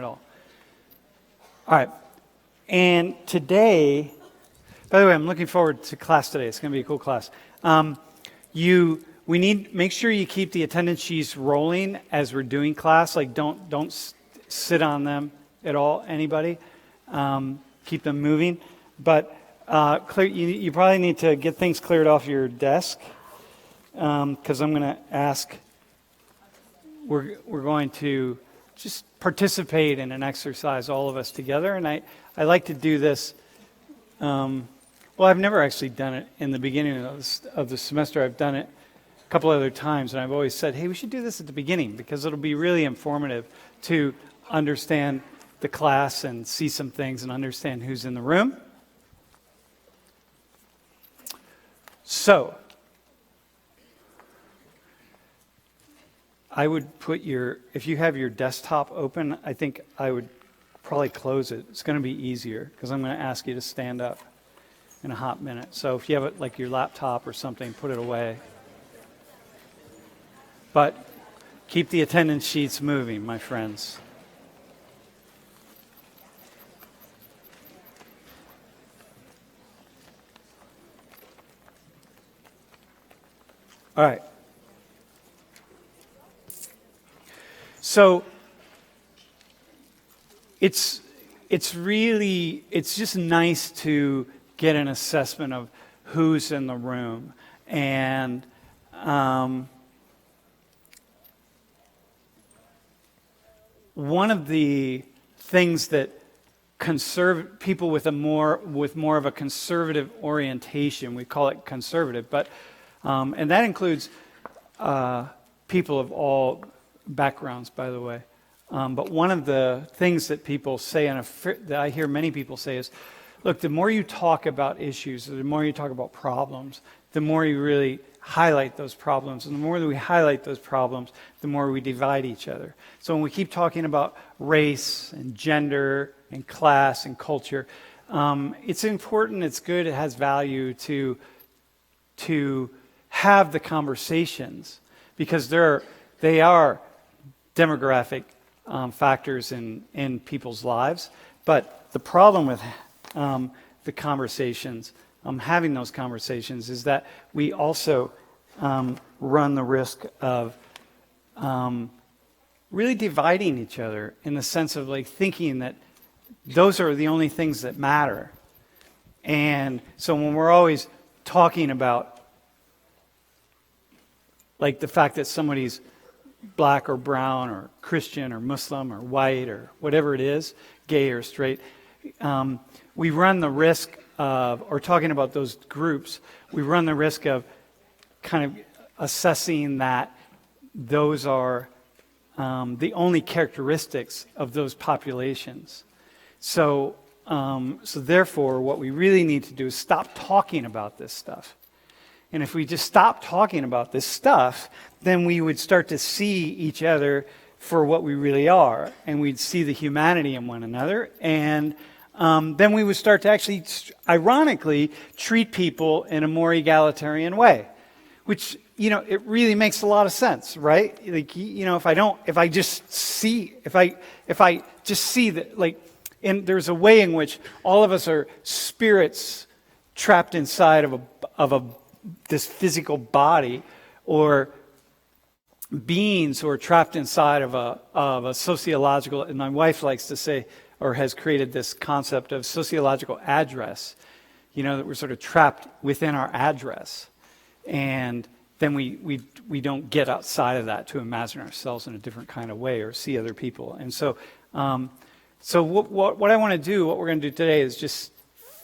at all. All right. And today, by the way, I'm looking forward to class today. It's going to be a cool class. Make sure you keep the attendance sheets rolling as we're doing class. Like don't sit on them at all. Anybody, keep them moving. But you probably need to get things cleared off your desk because I'm going to ask. We're going to just participate in an exercise, all of us together, and I like to do this. Well, I've never actually done it in the beginning of the semester. I've done it a couple other times, and I've always said, hey, we should do this at the beginning because it'll be really informative to understand the class and see some things and understand who's in the room. So, I would put if you have your desktop open, I think I would probably close it. It's going to be easier because I'm going to ask you to stand up in a hot minute. So if you have it like your laptop or something, put it away. But keep the attendance sheets moving, my friends. All right. So it's just nice to get an assessment of who's in the room. And one of the things that people with more of a conservative orientation, we call it conservative, but and that includes people of all backgrounds, by the way. But one of the things that people say, that I hear many people say is, look, the more you talk about issues, the more you talk about problems, the more you really highlight those problems. And the more that we highlight those problems, the more we divide each other. So when we keep talking about race and gender and class and culture, it's important, it's good, it has value to have the conversations because they are demographic factors in people's lives. But the problem with the conversations, having those conversations, is that we also run the risk of really dividing each other in the sense of like thinking that those are the only things that matter. And so when we're always talking about like the fact that somebody's black or brown or Christian or Muslim or white or whatever it is, gay or straight, we run the risk of, or talking about those groups, we run the risk of kind of assessing that those are the only characteristics of those populations. So therefore, what we really need to do is stop talking about this stuff. And if we just stop talking about this stuff, then we would start to see each other for what we really are. And we'd see the humanity in one another. And then we would start to actually, ironically, treat people in a more egalitarian way. Which, it really makes a lot of sense, right? Like, if I just see that, like, and there's a way in which all of us are spirits trapped inside of this physical body, or beings who are trapped inside of a sociological, and my wife likes to say, or has created this concept of sociological address, that we're sort of trapped within our address. And then we don't get outside of that to imagine ourselves in a different kind of way or see other people. And so what I want to do, what we're going to do today is just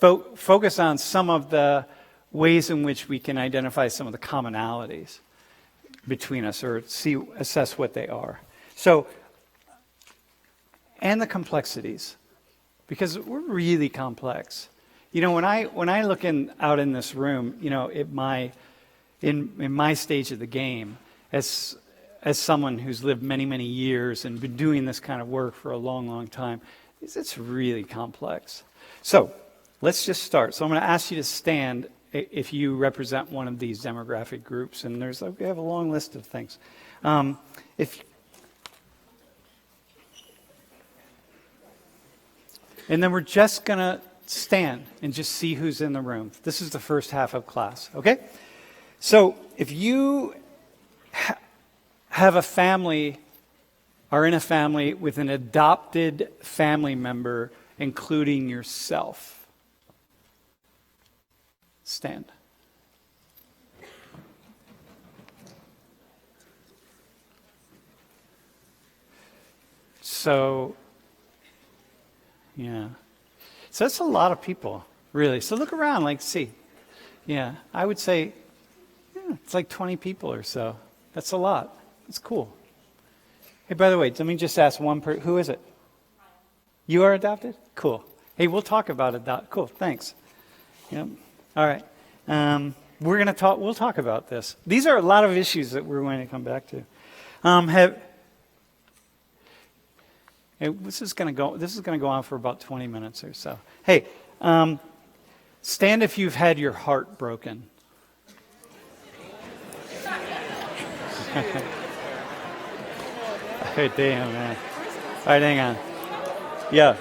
focus on some of the ways in which we can identify some of the commonalities between us or assess what they are. So, and the complexities, because we're really complex. When I look out in this room, in my stage of the game, as someone who's lived many, many years and been doing this kind of work for a long, long time, it's really complex. So, let's just start. So I'm going to ask you to stand if you represent one of these demographic groups, and we have a long list of things. And then we're just going to stand and just see who's in the room. This is the first half of class, okay? So if you have a family, are in a family with an adopted family member, including yourself, stand. So, yeah. So that's a lot of people, really. So look around, like, see. Yeah, I would say it's like 20 people or so. That's a lot. That's cool. Hey, by the way, let me just ask one person. Who is it? You are adopted? Cool. Hey, we'll talk about adopt. Cool, thanks. Yep. All right. We're going to talk. We'll talk about this. These are a lot of issues that we're going to come back to. This is going to go on for about 20 minutes or so. Hey, stand if you've had your heart broken. Hey, damn, man. All right, hang on. Yo,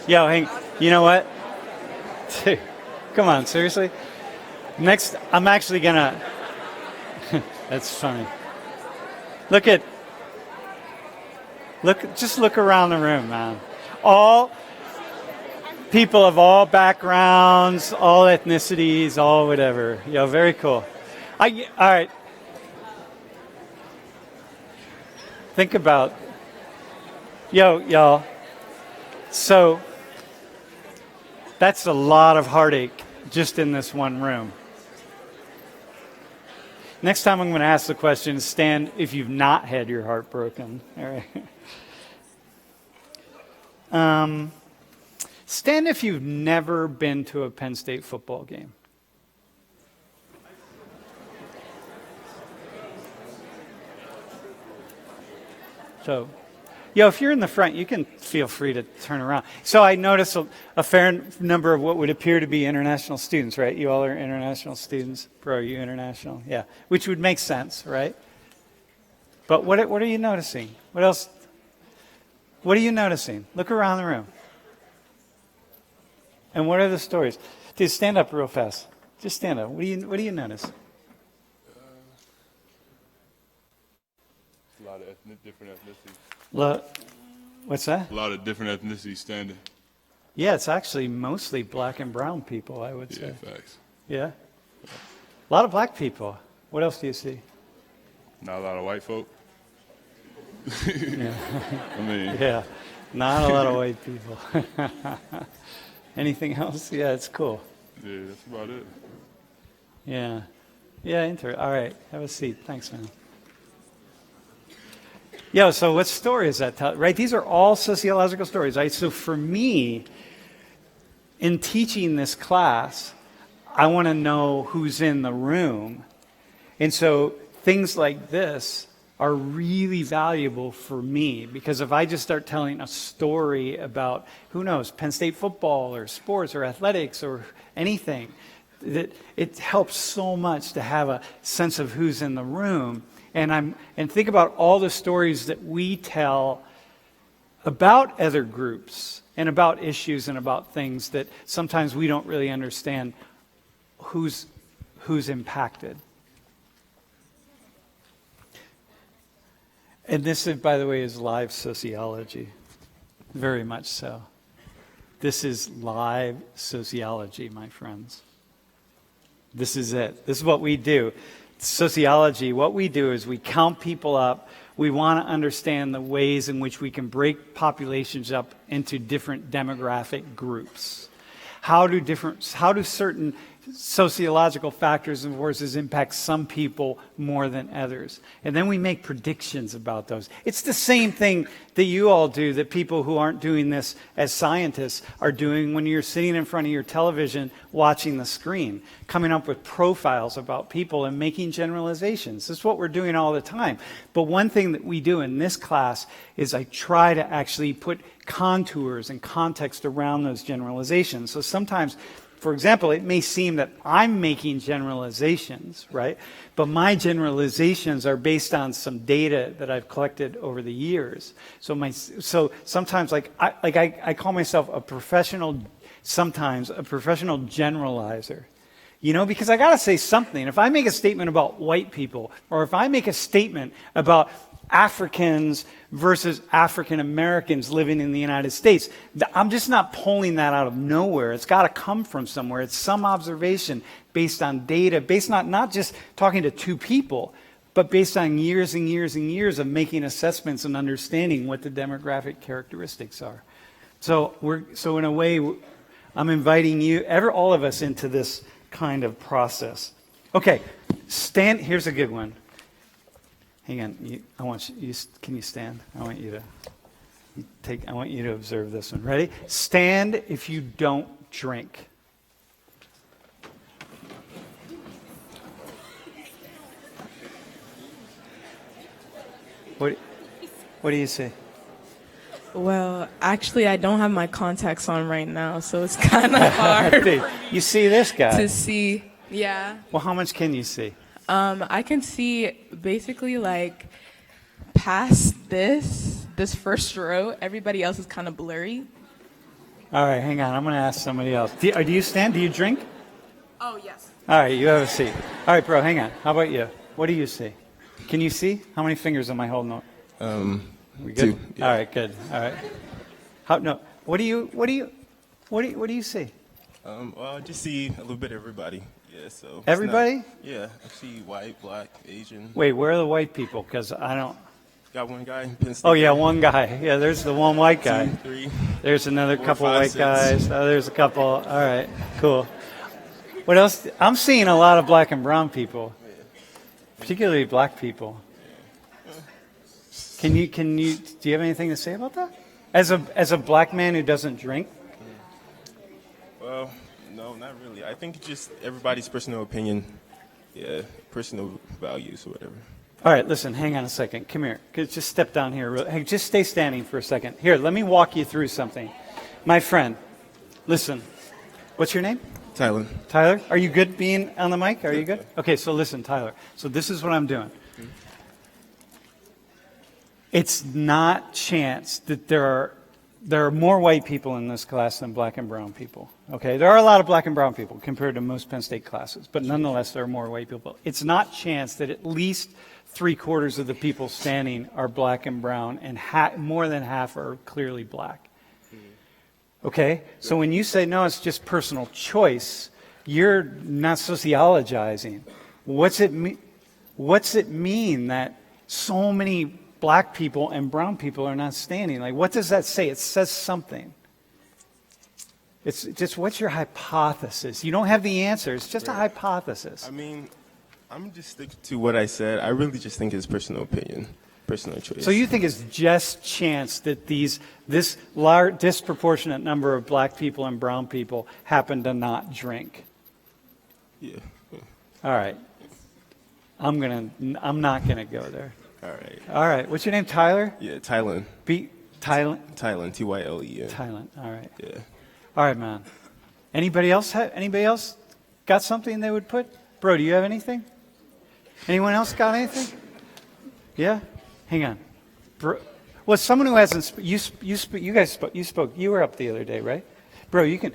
hang. You know what? Dude, come on, seriously. Next, I'm actually gonna. That's funny. Just look around the room, man. All people of all backgrounds, all ethnicities, all whatever. Yo, very cool. All right. Think about, y'all. So that's a lot of heartache just in this one room. Next time I'm going to ask the question, stand if you've not had your heart broken. All right. Stand if you've never been to a Penn State football game. So, if you're in the front, you can feel free to turn around. So I noticed a fair number of what would appear to be international students, right? You all are international students. Bro, are you international? Yeah, which would make sense, right? But what are you noticing? What else? What are you noticing? Look around the room. And what are the stories? Dude, stand up real fast. Just stand up. What do you notice? A lot of different ethnicities. What's that? A lot of different ethnicities standing. Yeah, it's actually mostly black and brown people, I would say. Yeah, facts. Yeah? A lot of black people. What else do you see? Not a lot of white folk. Yeah. I mean. Yeah, not a lot of white people. Anything else? Yeah, it's cool. Yeah, that's about it. Yeah. Yeah, all right, have a seat. Thanks, man. Yeah, so what story is that? Right? These are all sociological stories, right? So for me, in teaching this class, I want to know who's in the room. And so things like this are really valuable for me, because if I just start telling a story about, who knows, Penn State football or sports or athletics or anything, that it helps so much to have a sense of who's in the room. And think about all the stories that we tell about other groups and about issues and about things that sometimes we don't really understand who's impacted. And this, by the way, is live sociology. Very much so. This is live sociology, my friends. This is it. This is what we do. Sociology, what we do is we count people up. We want to understand the ways in which we can break populations up into different demographic groups. How do certain sociological factors and forces impact some people more than others? And then we make predictions about those. It's the same thing that you all do, that people who aren't doing this as scientists are doing when you're sitting in front of your television watching the screen, coming up with profiles about people and making generalizations. This is what we're doing all the time. But one thing that we do in this class is I try to actually put contours and context around those generalizations. So sometimes for example, it may seem that I'm making generalizations, right? But my generalizations are based on some data that I've collected over the years. So sometimes, I call myself sometimes a professional generalizer. Because I got to say something. If I make a statement about white people, or if I make a statement about Africans versus African Americans living in the United States, I'm just not pulling that out of nowhere. It's got to come from somewhere. It's some observation based on data, based on not just talking to two people, but based on years and years and years of making assessments and understanding what the demographic characteristics are. So in a way, I'm inviting all of us into this kind of process. Okay, here's a good one. Hang on, can you stand? I want you to observe this one. Ready? Stand if you don't drink. What do you say? Well, actually, I don't have my contacts on right now, so it's kind of hard You see this guy? to see. Yeah. Well, how much can you see? I can see basically like past this first row. Everybody else is kind of blurry. All right, hang on. I'm going to ask somebody else. Do you stand? Do you drink? Oh, yes. All right, you have a seat. All right, bro, hang on. How about you? What do you see? Can you see? How many fingers am I holding up? We good? 2. Yeah. All right, good. All right. What do you see? Well, I just see a little bit of everybody. Yeah, so. Everybody? Yeah, I see white, black, Asian. Wait, where are the white people? Because I don't. Got one guy in Penn State. Oh yeah, one guy. Yeah, there's the one white guy. 2, 3. There's another 4, couple 5, white 6. guys. Oh, there's a couple. All right, cool. What else? I'm seeing a lot of black and brown people, particularly black people. Do you have anything to say about that? As a black man who doesn't drink? Well, no, not really. I think just everybody's personal opinion. Yeah, personal values or whatever. All right, listen, hang on a second. Come here. Just step down here. Hey, just stay standing for a second. Here, let me walk you through something. My friend, listen. What's your name? Tyler. Tyler? Are you good being on the mic? Are you good? Okay, so listen, Tyler. So this is what I'm doing. It's not chance that there are more white people in this class than black and brown people. Okay, there are a lot of black and brown people compared to most Penn State classes, but nonetheless, there are more white people. It's not chance that at least 3/4 of the people standing are black and brown, and more than half are clearly black. Okay, so when you say no, it's just personal choice, you're not sociologizing. What's it mean that so many black people and brown people are not standing? Like, what does that say? It says something. It's just, what's your hypothesis? You don't have the answer. It's just a hypothesis. I mean, I'm just sticking to what I said. I really just think it's personal opinion, personal choice. So you think it's just chance that this large, disproportionate number of black people and brown people happen to not drink? Yeah. All right. I'm not gonna go there. All right. All right. What's your name? Tyler? Yeah, Tylen. Tylen? Tylen, Tylen. Tylen. All right. Yeah. All right, man. Anybody else got something they would put? Bro, do you have anything? Anyone else got anything? Yeah? Hang on. Bro, well, someone who hasn't you guys spoke. You were up the other day, right? Bro, you can.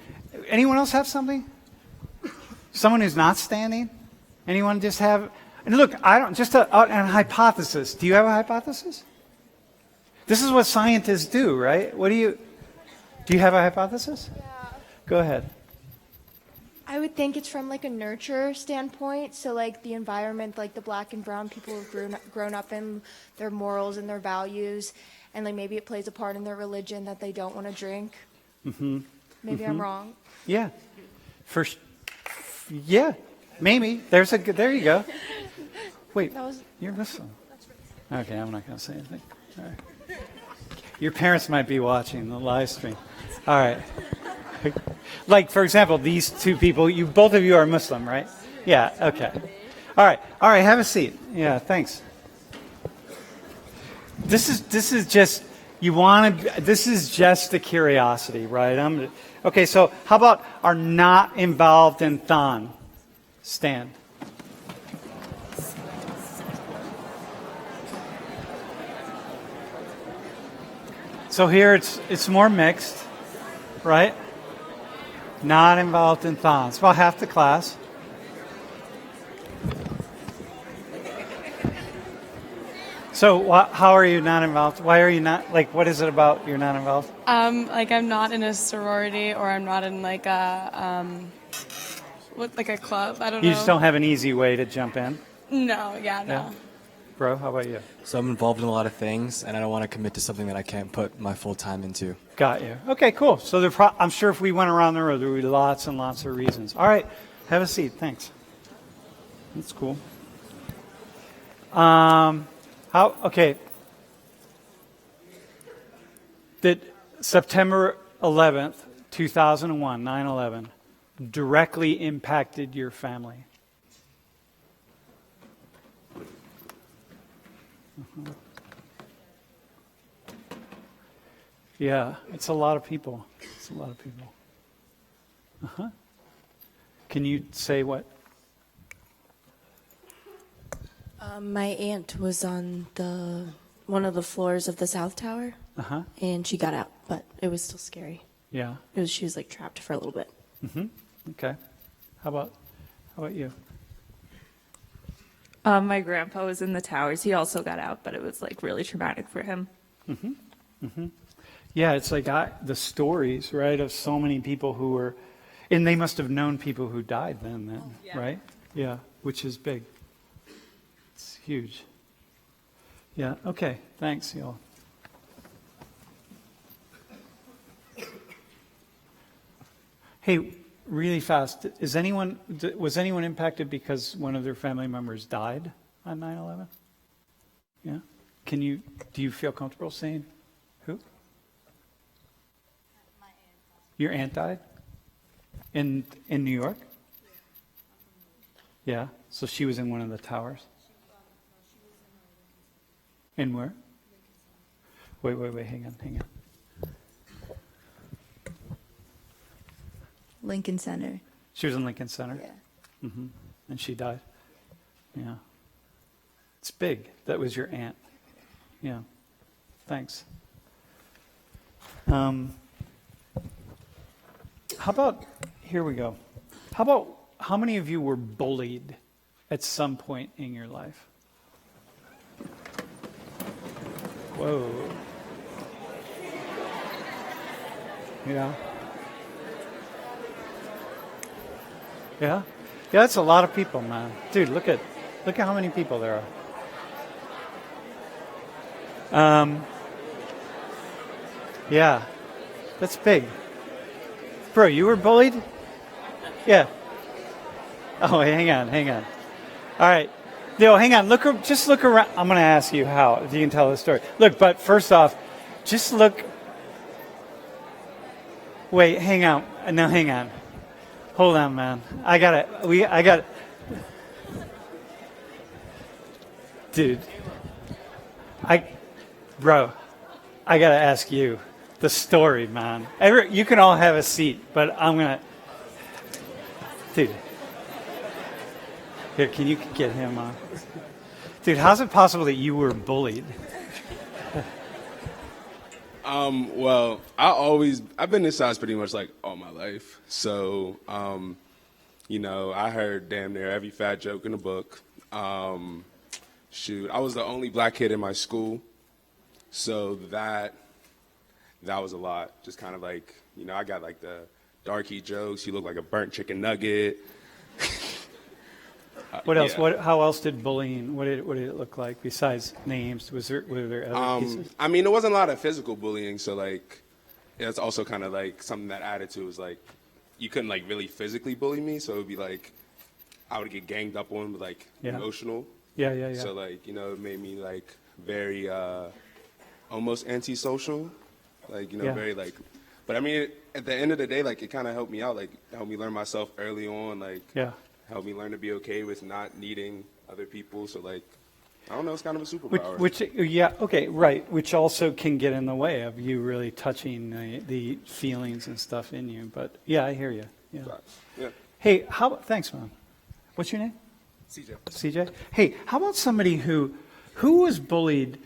Anyone else have something? Someone who's not standing? Anyone just have? And look, I don't, just a hypothesis. Do you have a hypothesis? This is what scientists do, right? Do you have a hypothesis? Yeah. Go ahead. I would think it's from like a nurture standpoint. So like the environment, like the black and brown people have grown up in, their morals and their values, and like maybe it plays a part in their religion that they don't want to drink. Mm-hmm. Maybe I'm wrong. Yeah. Yeah. Maybe. There you go. Wait, you're Muslim. Okay, I'm not going to say anything. All right. Your parents might be watching the live stream. All right. Like, for example, these two people, both of you are Muslim, right? Yeah, okay. All right, have a seat. Yeah, thanks. This is just You want to, this is just a curiosity, right? Okay, so how about are not involved in thon? Stand. So here it's more mixed, right? Not involved in thon. It's about half the class. So how are you not involved? Why are you not, like, what is it about you're not involved? Like I'm not in a sorority or I'm not in like a, like a club. I don't know. You just don't have an easy way to jump in? No, no. Yeah. Bro, how about you? So I'm involved in a lot of things, and I don't want to commit to something that I can't put my full time into. Got you. Okay, cool. So I'm sure if we went around the road, there would be lots and lots of reasons. All right, have a seat. Thanks. That's cool. Okay. Did September 11th, 2001, 9/11, directly impacted your family? Yeah, it's a lot of people. It's a lot of people. Can you say what? My aunt was on one of the floors of the South Tower, and she got out, but it was still scary. Yeah. She was like trapped for a little bit. Okay. How about you? My grandpa was in the towers. He also got out, but it was like really traumatic for him. Yeah, it's like the stories, right, of so many people who were, and they must have known people who died then, right? Yeah, which is big. It's huge. Yeah, okay, thanks, y'all. Hey, really fast, was anyone impacted because one of their family members died on 9/11? Yeah? Do you feel comfortable saying who? Your aunt died? In New York? Yeah. So she was in one of the towers? In where? Wait, hang on. Lincoln Center. She was in Lincoln Center? Yeah. And she died? Yeah. It's big. That was your aunt. Yeah. Thanks. How about, here we go. How many of you were bullied at some point in your life? Whoa. Yeah. Yeah? Yeah, that's a lot of people, man. Dude, look at how many people there are. Yeah. That's big. Bro, you were bullied? Yeah. Oh, wait, hang on. All right. Yo, hang on. Just look around. I'm going to ask you how, if you can tell the story. Look, but first off, just look. Wait, hang on. No, hang on. Hold on, man. I got Dude. Bro, I got to ask you the story, man. You can all have a seat, but I'm going to. Dude. Here, can you get him on? Dude, how's it possible that you were bullied? Well, I've been this size pretty much like all my life. So, I heard damn near every fat joke in the book. I was the only black kid in my school. So that was a lot. Just kind of like, I got like the darky jokes. You look like a burnt chicken nugget. What else? Yeah. How else did bullying? What did it look like besides names? Were there other pieces? I mean, there wasn't a lot of physical bullying, so like, it's also kind of like something that added to it was like, you couldn't like really physically bully me, so it would be like, I would get ganged up on, but like emotional. Yeah. So like, it made me like very almost antisocial, like very like. But I mean, at the end of the day, like it kind of helped me out, like helped me learn myself early on, like. Yeah. Helped me learn to be okay with not needing other people. So like, I don't know. It's kind of a superpower. Yeah, okay, right. Which also can get in the way of you really touching the feelings and stuff in you. But yeah, I hear you. Yeah. Yeah. Hey, thanks, Mom. What's your name? CJ. CJ? Hey, how about somebody who was bullied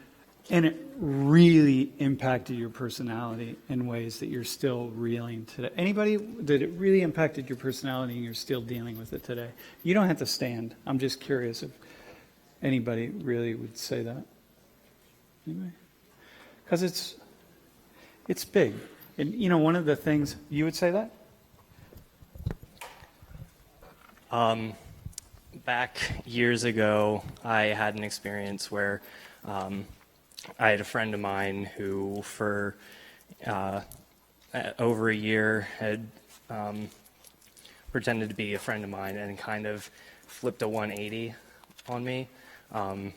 and it really impacted your personality in ways that you're still reeling today? Anybody that it really impacted your personality and you're still dealing with it today? You don't have to stand. I'm just curious if anybody really would say that. Anybody? Because it's big. And you know, one of the things, you would say that? Back years ago, I had an experience where I had a friend of mine who, for over a year, had pretended to be a friend of mine and kind of flipped a 180 on me, and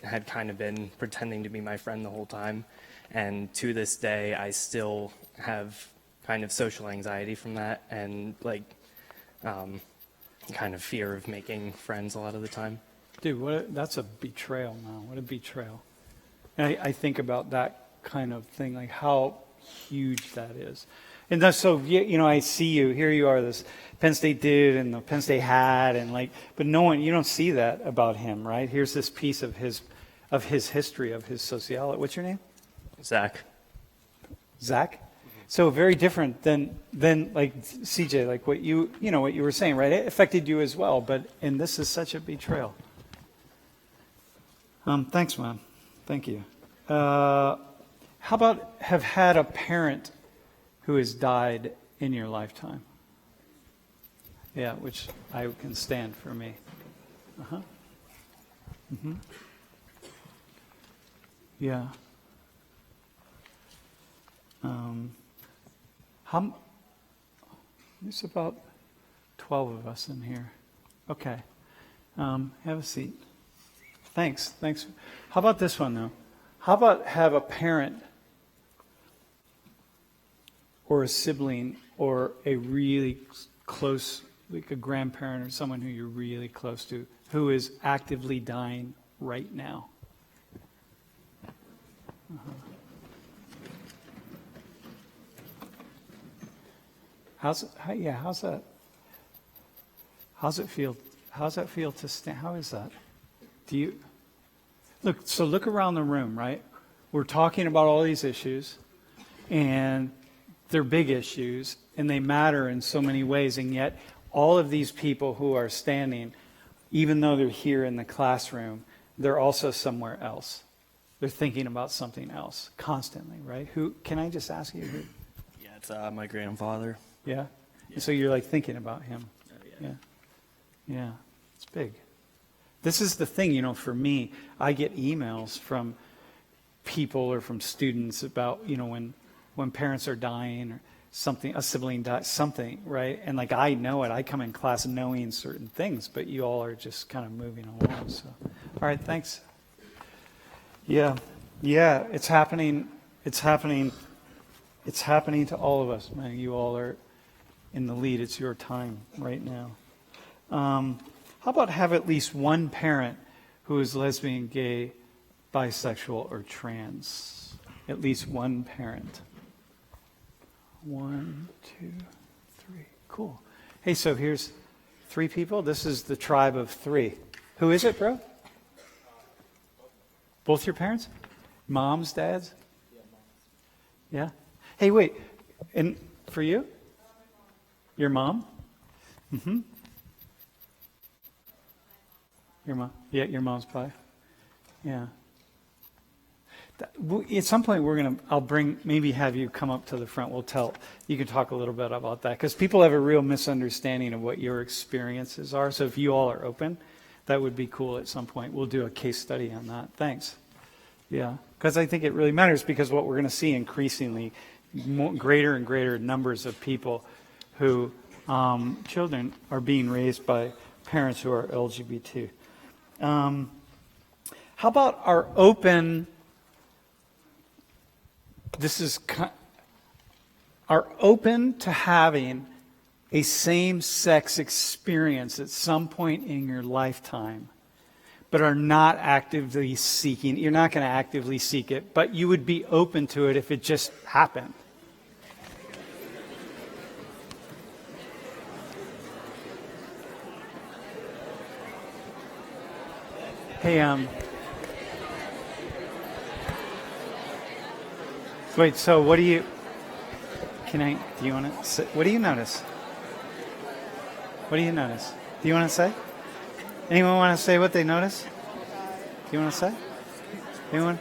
had kind of been pretending to be my friend the whole time. And to this day, I still have kind of social anxiety from that, and like kind of fear of making friends a lot of the time. Dude, that's a betrayal now. What a betrayal. And I think about that kind of thing, like how huge that is. And that's so, you know, I see you, here you are, this Penn State dude and the Penn State hat, and like, but you don't see that about him, right? Here's this piece of his history, of his sociology. What's your name? Zach. Zach? So very different than like CJ, like what you were saying, right? It affected you as well, and this is such a betrayal. Thanks, Mom. Thank you. How about have had a parent who has died in your lifetime? Yeah, which I can stand for me. Uh-huh. Mm-hmm. Yeah. There's about 12 of us in here. Okay. Have a seat. Thanks. How about this one, though? How about have a parent or a sibling or a really close, like a grandparent or someone who you're really close to, who is actively dying right now? Uh-huh. How's that? How's it feel? How's that feel to stand? How is that? Do you look around the room, right? We're talking about all these issues, and they're big issues, and they matter in so many ways, and yet all of these people who are standing, even though they're here in the classroom, they're also somewhere else. They're thinking about something else constantly, right? Who? Can I just ask you who? Yeah, it's my grandfather. Yeah? And so you're like thinking about him. Yeah. It's big. This is the thing, for me, I get emails from people or from students about, when parents are dying or something, a sibling dies, something, right? And like I know it. I come in class knowing certain things, but you all are just kind of moving along. So, all right, thanks. Yeah, it's happening. It's happening to all of us, man. You all are in the lead. It's your time right now. How about have at least one parent who is lesbian, gay, bisexual, or trans? At least one parent. 1, 2, 3. Cool. Hey, so here's 3 people. This is the tribe of 3. Who is it, bro? Both your parents? Moms, dads? Yeah? Hey, wait. And for you? Your mom? Mm-hmm. Your mom? Yeah, your mom's pie. Yeah. At some point, I'll maybe have you come up to the front. You can talk a little bit about that, because people have a real misunderstanding of what your experiences are. So if you all are open, that would be cool at some point. We'll do a case study on that. Thanks. Yeah, because I think it really matters, because what we're going to see increasingly, greater and greater numbers of people who, children, are being raised by parents who are LGBT. How about our open to having a same-sex experience at some point in your lifetime, but are not actively seeking. You're not going to actively seek it, but you would be open to it if it just happened. Hey, wait, so what do you, do you want to say, what do you notice? What do you notice? Do you want to say? Anyone want to say what they notice? Do you want to say? Anyone?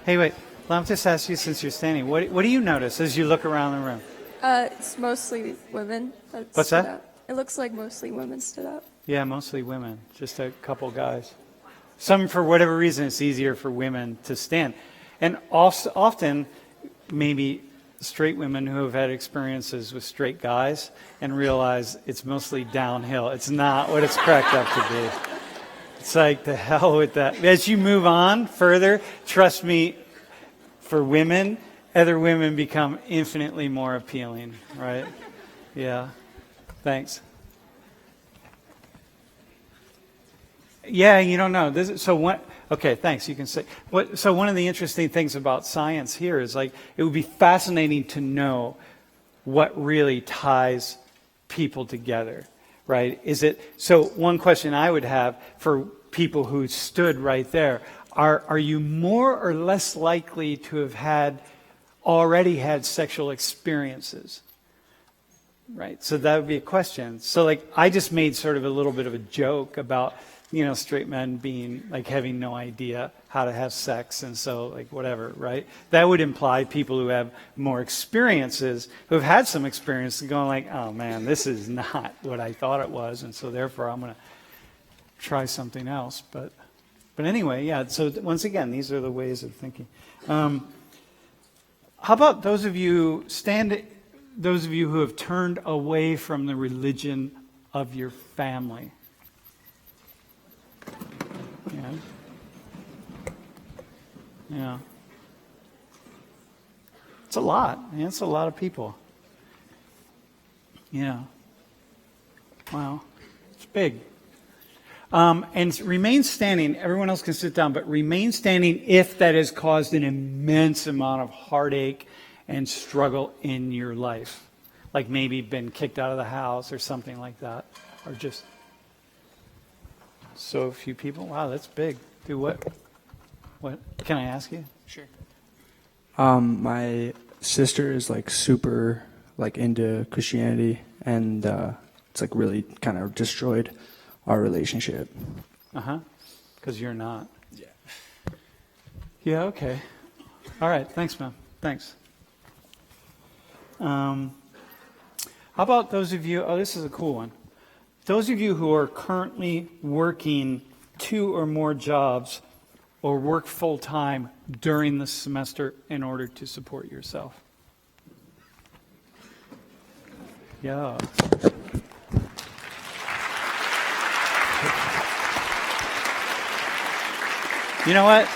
Hey, wait, let me just ask you since you're standing, what do you notice as you look around the room? It's mostly women. What's stood that? Up. It looks like mostly women stood up. Yeah, mostly women, just a couple guys. Some, for whatever reason, it's easier for women to stand. And often, maybe straight women who have had experiences with straight guys and realize it's mostly downhill. It's not what it's cracked up to be. It's like, the hell with that. As you move on further, trust me, for women, other women become infinitely more appealing, right? Yeah. Thanks. Yeah, you don't know. Okay, thanks. You can say. So one of the interesting things about science here is, like, it would be fascinating to know what really ties people together, right? So one question I would have for people who stood right there, are you more or less likely to have already had sexual experiences? Right, so that would be a question. So, like, I just made sort of a little bit of a joke about, straight men being, like, having no idea how to have sex, and so, like, whatever, right? That would imply people who have more experiences, who have had some experience, going like, oh man, this is not what I thought it was, and so therefore I'm going to try something else. But anyway, yeah, so once again, these are the ways of thinking. How about those of you who have turned away from the religion of your family? Yeah. It's a lot. It's a lot of people. Yeah. Wow. It's big. And remain standing. Everyone else can sit down, but remain standing if that has caused an immense amount of heartache and struggle in your life. Like maybe been kicked out of the house or something like that. Or just so few people. Wow, that's big. Do what? What? Can I ask you? Sure. My sister is like super like into Christianity, and it's like really kind of destroyed our relationship. Because you're not. Yeah. Yeah. Okay. All right. Thanks, man. Thanks. How about those of you? Oh, this is a cool one. Those of you who are currently working 2 or more jobs or work full-time during the semester in order to support yourself. Yeah. You know what?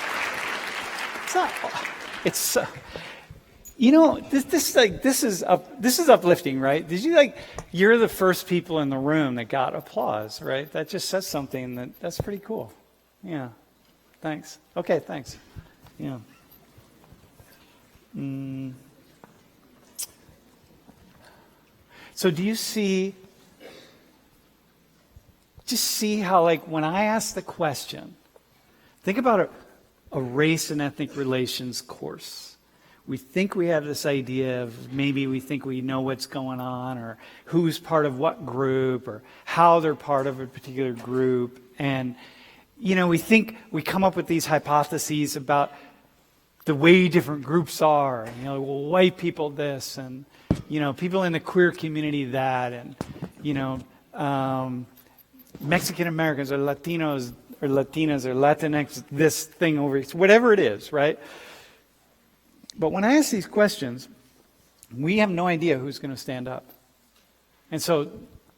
This is uplifting, right? You're the first people in the room that got applause, right? That just says something that's pretty cool. Yeah. Thanks. Okay, thanks. Yeah. So do you see how, like, when I ask the question, think about a race and ethnic relations course. We think we have this idea of maybe we think we know what's going on, or who's part of what group, or how they're part of a particular group. And, we think we come up with these hypotheses about the way different groups are. White people this, and, people in the queer community that, and, Mexican Americans or Latinos or Latinas or Latinx this thing over here, whatever it is, right? But when I ask these questions, we have no idea who's going to stand up. And so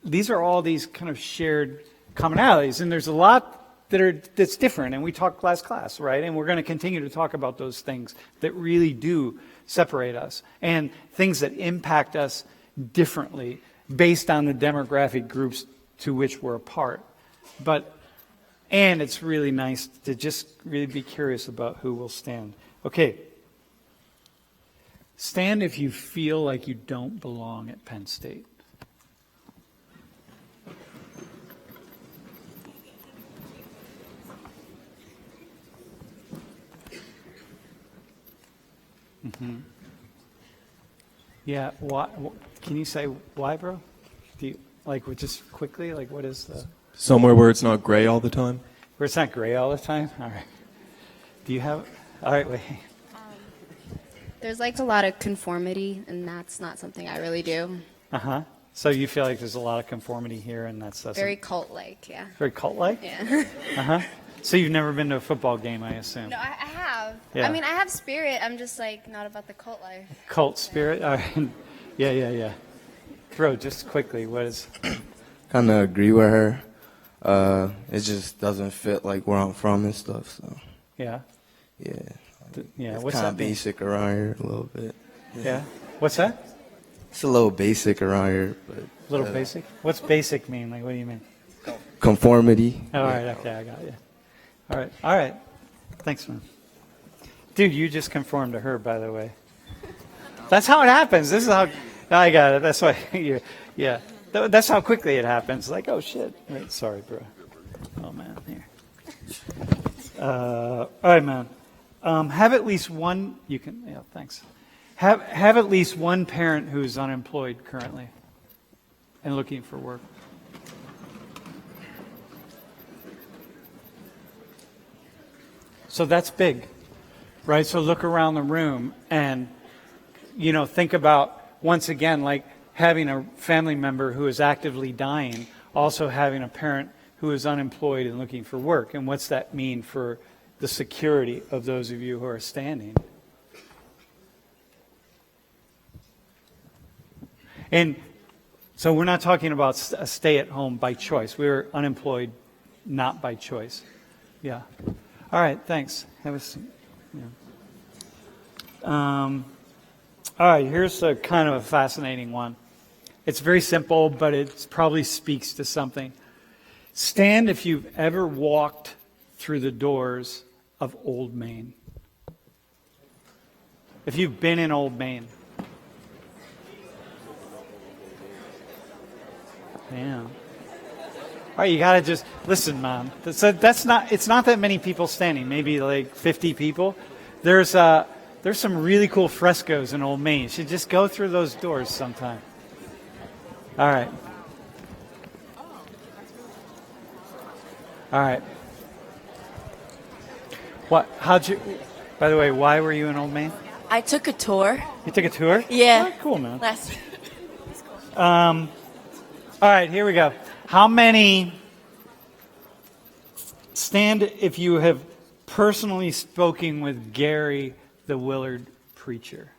these are all these kind of shared commonalities, and there's a lot that's different, and we talk class, right? And we're going to continue to talk about those things that really do separate us, and things that impact us differently based on the demographic groups to which we're a part. But And it's really nice to just really be curious about who will stand. Okay. Stand if you feel like you don't belong at Penn State. Mm-hmm. Yeah. Why, can you say why, bro? Do you, like, just quickly, like, what is the... Somewhere where it's not gray all the time? Where it's not gray all the time? All right. Do you have... All right, wait. There's like a lot of conformity, and that's not something I really do. Uh-huh. So you feel like there's a lot of conformity here, and that's Very cult-like, yeah. Very cult-like? Yeah. Uh-huh. So you've never been to a football game, I assume? No, I have. Yeah. I mean, I have spirit. I'm just like not about the cult life. Cult spirit? All right. Yeah. Bro, just quickly, what is... Kind of agree with her. It just doesn't fit like where I'm from and stuff. So. Yeah. Yeah. Yeah. It's What's kind that of mean? basic around here a little bit. Yeah. What's that? It's a little basic around here, but. A little basic? What's basic mean? Like, what do you mean? Conformity. All right. Okay, I got you. All right. Thanks, man. Dude, you just conformed to her, by the way. That's how it happens. This is how... I got it. That's why you're... Yeah. That's how quickly it happens. Like, oh, shit. Wait, sorry, bro. Oh, man. Here. All right, man. Have at least one... You can... Yeah, thanks. Have at least one parent who's unemployed currently and looking for work. So that's big, right? So look around the room and, think about, once again, like having a family member who is actively dying, also having a parent who is unemployed and looking for work. And what's that mean for the security of those of you who are standing? And so we're not talking about a stay-at-home by choice. We're unemployed not by choice. Yeah. All right, thanks. Have a seat. Yeah. All right, here's a kind of a fascinating one. It's very simple, but it probably speaks to something. Stand if you've ever walked through the doors of Old Main. If you've been in Old Main. Yeah. All right, you got to just listen, man. It's not that many people standing, maybe like 50 people. There's some really cool frescoes in Old Main. You should just go through those doors sometime. All right. All right. By the way, why were you in Old Main? I took a tour. You took a tour? Yeah. Oh, cool, man. Last week. All right, here we go. How many stand if you have personally spoken with Gary, the Willard preacher?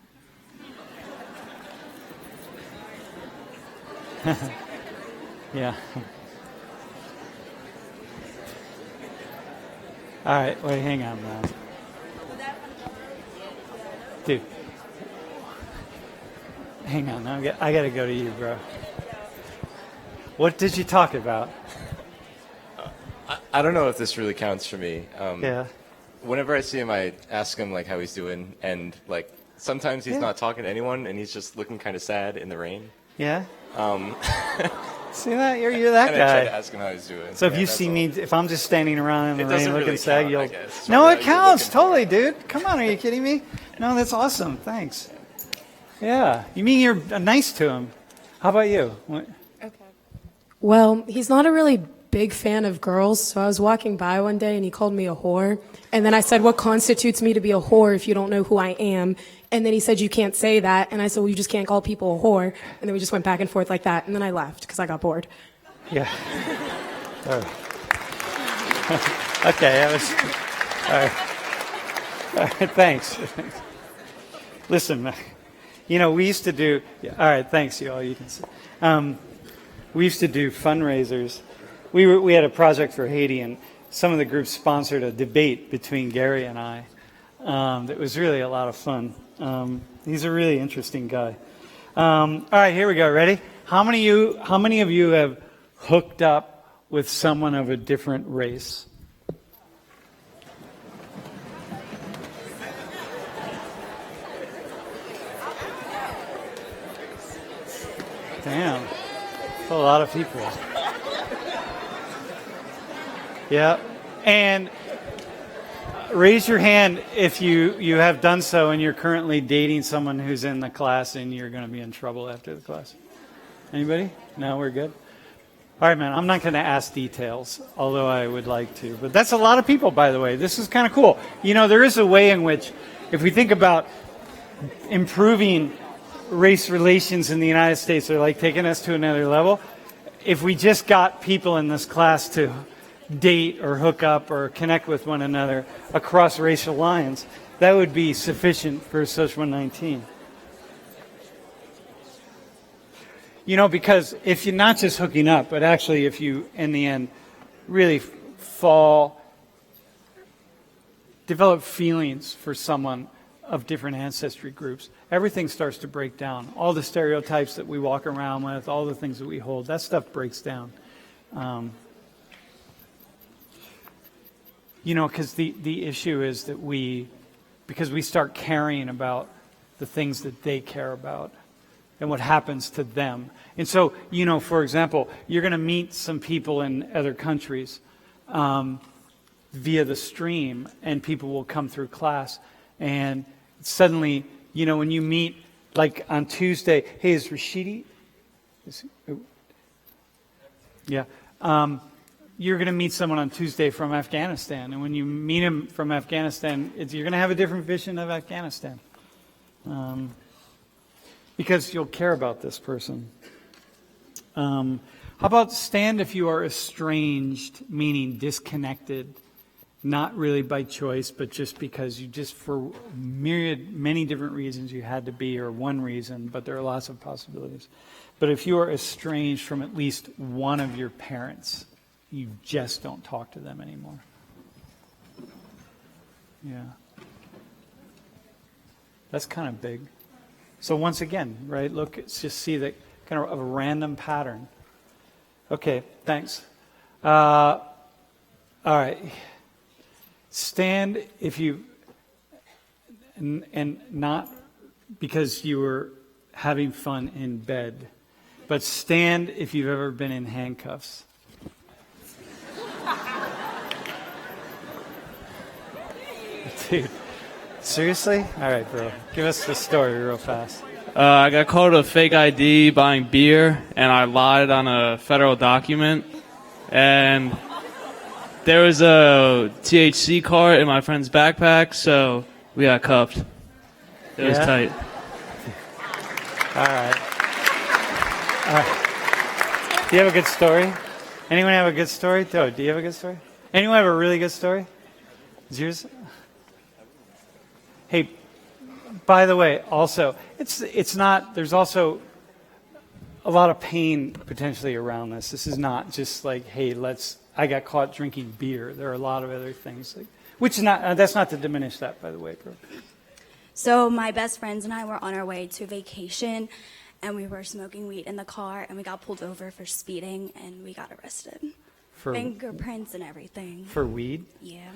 Yeah. All right, wait, hang on, man. Dude. Hang on, I got to go to you, bro. What did you talk about? I don't know if this really counts for me. Yeah. Whenever I see him, I ask him like how he's doing, and like sometimes he's not talking to anyone, and he's just looking kind of sad in the rain. Yeah. See that? You're that and guy. I try to ask him how he's doing. So if you see me, if I'm just standing around in the rain looking really sad, count, you'll. I guess. No, Sorry, it counts totally, dude. Come on, are you kidding me? No, that's awesome. Thanks. Yeah. You mean you're nice to him? How about you? What? Well, he's not a really big fan of girls, so I was walking by one day and he called me a whore. And then I said, what constitutes me to be a whore if you don't know who I am? And then he said, you can't say that. And I said, well, you just can't call people a whore. And then we just went back and forth like that. And then I left because I got bored. Yeah. All right. Okay, that was... All right, thanks. Listen, we used to do... All right, thanks, you all. You can see. We used to do fundraisers. We had a project for Haiti, and some of the groups sponsored a debate between Gary and I. That was really a lot of fun. He's a really interesting guy. All right, here we go. Ready? How many of you have hooked up with someone of a different race? Damn. That's a lot of people. Yeah. And raise your hand if you have done so and you're currently dating someone who's in the class and you're going to be in trouble after the class. Anybody? No, we're good? All right, man, I'm not going to ask details, although I would like to. But that's a lot of people, by the way. This is kind of cool. You know, there is a way in which, if we think about improving race relations in the United States, or like taking us to another level, if we just got people in this class to date or hook up or connect with one another across racial lines, that would be sufficient for Social 119. You know, because if you're not just hooking up, but actually if you, in the end, really develop feelings for someone of different ancestry groups, everything starts to break down. All the stereotypes that we walk around with, all the things that we hold, that stuff breaks down. You know, because the issue is that because we start caring about the things that they care about and what happens to them. And so, you know, for example, you're going to meet some people in other countries via the stream, and people will come through class, and suddenly, you know, when you meet, like on Tuesday, hey, is Rashidi? Yeah. You're going to meet someone on Tuesday from Afghanistan, and when you meet him from Afghanistan, you're going to have a different vision of Afghanistan. Because you'll care about this person. How about stand if you are estranged, meaning disconnected, not really by choice, but just because you just, for many different reasons you had to be, or one reason, but there are lots of possibilities. But if you are estranged from at least one of your parents, you just don't talk to them anymore. Yeah. That's kind of big. So once again, right, look, just see that kind of a random pattern. Okay, thanks. All right. Stand if you, and not because you were having fun in bed, but stand if you've ever been in handcuffs. Dude, seriously? All right, bro. Give us the story real fast. I got called a fake ID buying beer, and I lied on a federal document. And there was a THC card in my friend's backpack, so we got cuffed. It was tight. All right. Do you have a good story? Anyone have a good story? Do you have a good story? Anyone have a really good story? Is yours? Hey, by the way, also, it's not, there's also a lot of pain potentially around this. This is not just like, hey, I got caught drinking beer. There are a lot of other things, which is not, that's not to diminish that, by the way, bro. So my best friends and I were on our way to vacation, and we were smoking weed in the car, and we got pulled over for speeding, and we got arrested. Fingerprints and everything. For weed? Yeah.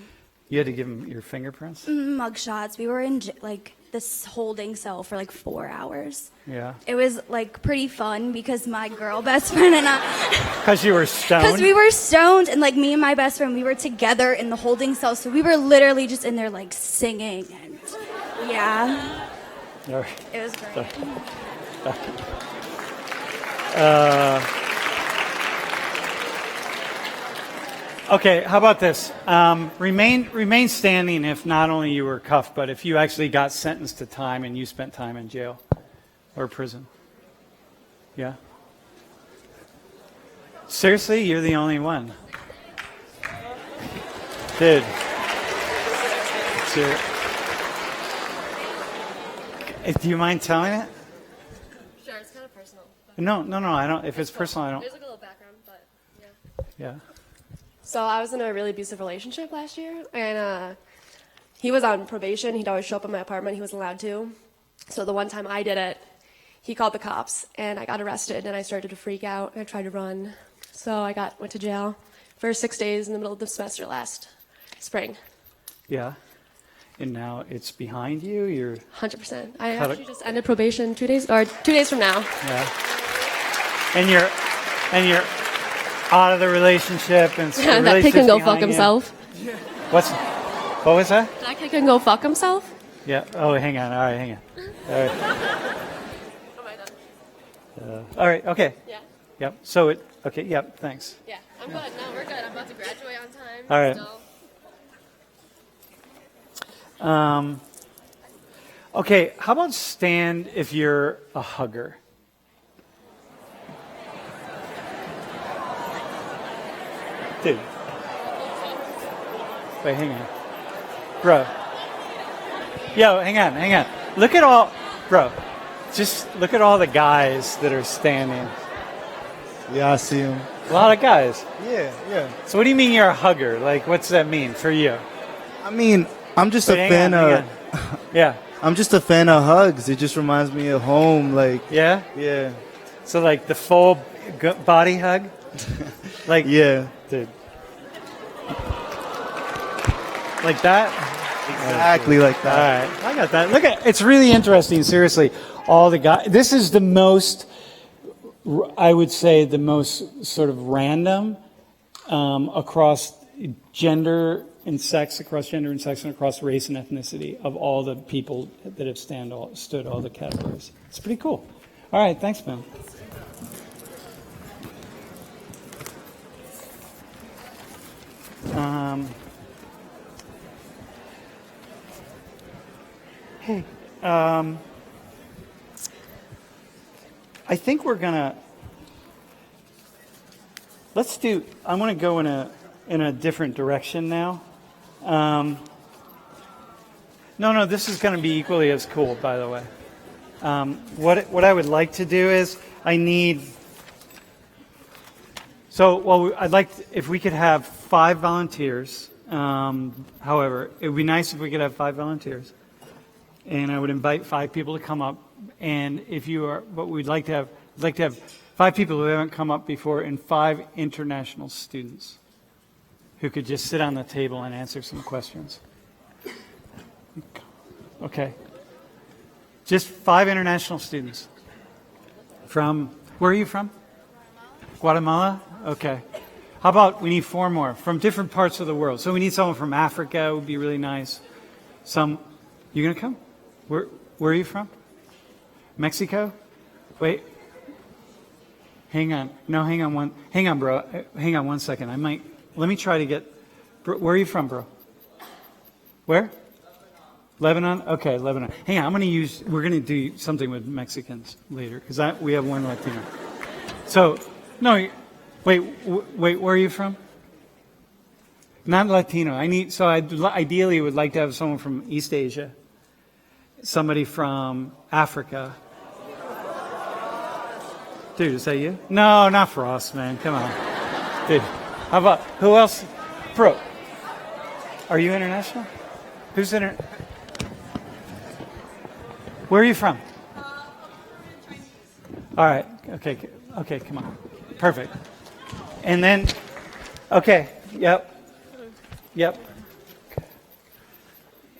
You had to give them your fingerprints? Mugshots. We were in this holding cell for 4 hours. Yeah. It was pretty fun because my girl best friend and I. Because you were stoned? Because we were stoned, and me and my best friend, we were together in the holding cell, so we were literally just in there singing, and yeah. All right. It was great. Okay, how about this? Remain standing if not only you were cuffed, but if you actually got sentenced to time and you spent time in jail or prison. Yeah? Seriously? You're the only one. Dude. Do you mind telling it? Sure, it's kind of personal. No, I don't. If it's personal, I don't. There's a little background, but yeah. Yeah. So I was in a really abusive relationship last year, and he was on probation. He'd always show up at my apartment. He wasn't allowed to. So the one time I did it, he called the cops, and I got arrested, and I started to freak out, and I tried to run. So I went to jail for 6 days in the middle of the semester last spring. Yeah. And now it's behind you? You're 100%. I actually just ended probation 2 days from now. Yeah. and you're out of the relationship, and That kid can go fuck himself. What was that? That kid can go fuck himself. Yeah. Oh, hang on. All right, hang on. All right. All right. Okay. Yeah. Yep. So it. Okay. Yep. Thanks. Yeah, I'm good. No, we're good. I'm about to graduate on time. All right. Okay. How about stand if you're a hugger? Dude. Wait, hang on. Bro. Yo, hang on. Look at all, bro. Just look at all the guys that are standing. Yeah, I see him. A lot of guys. Yeah. So what do you mean you're a hugger? Like, what's that mean for you? I mean, I'm just Wait, a hang fan on, of. hang on. Yeah. I'm just a fan of hugs. It just reminds me of home. Like. Yeah? Yeah. So like the full body hug? Like. Yeah. Dude. Like that? Exactly like that. All right. I got that. Look at it's really interesting, seriously. All the guys. This is the most, I would say, the most sort of random across gender and sex, and across race and ethnicity of all the people that have stood all the categories. It's pretty cool. All right. Thanks, man. Hey, I think we're gonna. Let's do. I want to go in a different direction now. No, this is going to be equally as cool, by the way. What I would like to do is I need. So, well, I'd like if we could have 5 volunteers. However, it would be nice if we could have 5 volunteers. And I would invite 5 people to come up. And if you are, what we'd like to have 5 people who haven't come up before and 5 international students who could just sit on the table and answer some questions. Okay. Just 5 international students. From, where are you from? Guatemala? Okay. How about we need 4 more from different parts of the world. So we need someone from Africa, would be really nice. You gonna come? Where are you from? Mexico? Wait. Hang on. No, hang on, bro. Hang on 1 second. Let me try to get, where are you from, bro? Where? Lebanon? Okay, Lebanon. Hang on, we're going to do something with Mexicans later, because we have 1 Latino. So, no, wait, where are you from? Not Latino. I ideally would like to have someone from East Asia, somebody from Africa. Dude, is that you? No, not for us, man. Come on. Dude, how about, who else? Bro, are you international? Who's international? Where are you from? All right. Okay, come on. Perfect. And then, okay, yep.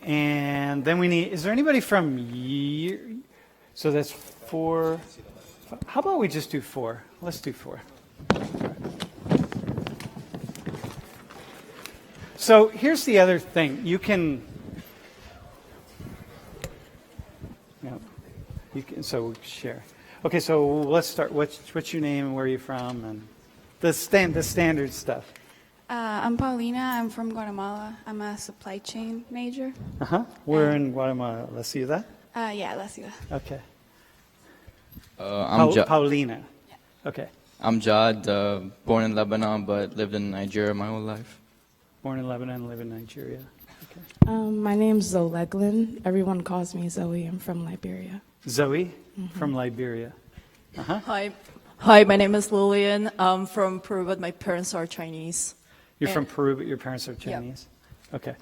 And then we need, is there anybody from year? So that's 4. How about we just do 4? Let's do 4. So here's the other thing. You can so share. Okay, so let's start. What's your name and where are you from and the standard stuff. I'm Paulina. I'm from Guatemala. I'm a supply chain major. We're in Guatemala. La Ciudad? Yeah, La Ciudad. Okay. I'm Paulina. Yeah. Okay. I'm Jad, born in Lebanon but lived in Nigeria my whole life. Born in Lebanon, live in Nigeria. Okay. My name's Zoleglin. Everyone calls me Zoe. I'm from Liberia. Zoe from Liberia. Hi, my name is Lillian. I'm from Peru, but my parents are Chinese. You're from Peru, but your parents are Chinese? Yeah. Okay.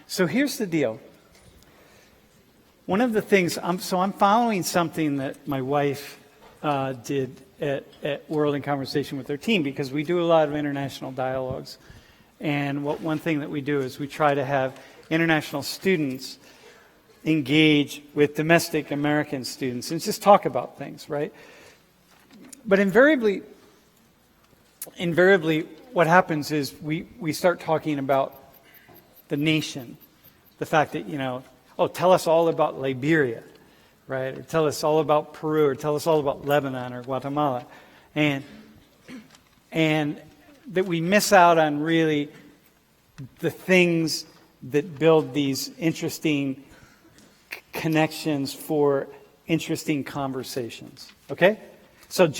So here's the deal. One of the things, I'm following something that my wife did at World in Conversation with their team, because we do a lot of international dialogues. And one thing that we do is we try to have international students engage with domestic American students and just talk about things, right? but invariably, what happens is we start talking about the nation, the fact that, tell us all about Liberia, right? Or tell us all about Peru, or tell us all about Lebanon or Guatemala. And that we miss out on really the things that build these interesting connections for interesting conversations. Okay? So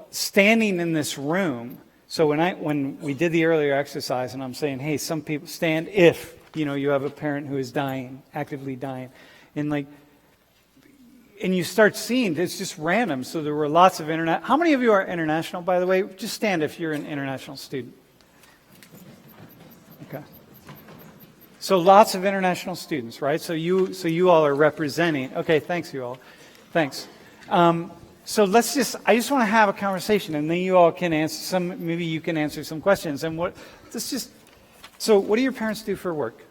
standing in this room, so when we did the earlier exercise and I'm saying, hey, some people stand if, you have a parent who is dying, actively dying. And you start seeing, it's just random. So there were lots of how many of you are international, by the way? Just stand if you're an international student. Okay. So lots of international students, right? So you all are representing. Okay, thanks you all. Thanks. So I just want to have a conversation, and then you all can answer maybe you can answer some questions. And so what do your parents do for work?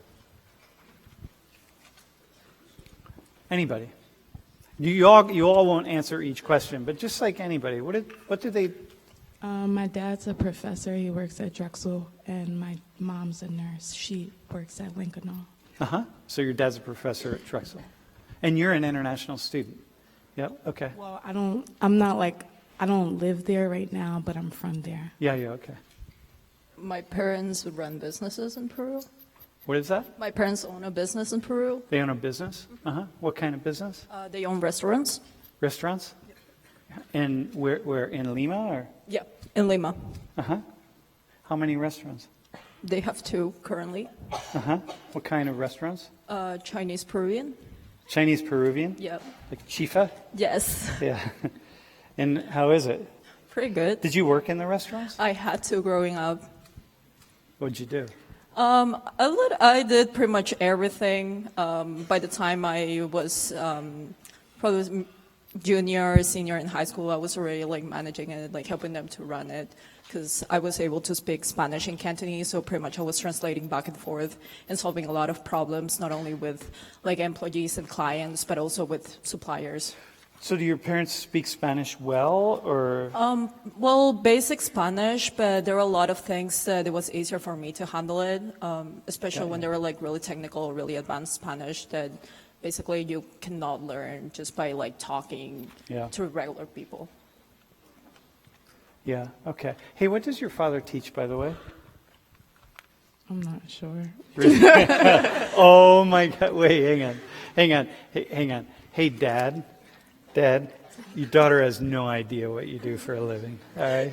Anybody? You all won't answer each question, but just like anybody, what do they? My dad's a professor. He works at Drexel, and my mom's a nurse. She works at Lincoln. So your dad's a professor at Drexel, and you're an international student. Yep. Okay. Well, I don't live there right now, but I'm from there. Yeah. Okay. My parents would run businesses in Peru. What is that? My parents own a business in Peru. They own a business? What kind of business? They own restaurants. Restaurants? Yep. And where in Lima or? Yeah, in Lima. How many restaurants? They have 2 currently. What kind of restaurants? Chinese Peruvian. Chinese Peruvian? Yep. Like chifa? Yes. Yeah. And how is it? Pretty good. Did you work in the restaurants? I had to growing up. What'd you do? I did pretty much everything. By the time I was probably junior or senior in high school, I was already managing it, helping them to run it, because I was able to speak Spanish and Cantonese, so pretty much I was translating back and forth and solving a lot of problems, not only with employees and clients, but also with suppliers. So do your parents speak Spanish well, or? Well, basic Spanish, but there are a lot of things that it was easier for me to handle it, especially when they were really technical, really advanced Spanish that basically you cannot learn just by talking to regular people. Yeah, okay. Hey, what does your father teach, by the way? I'm not sure. Oh my God, wait, hang on. Hey, Dad, your daughter has no idea what you do for a living, all right?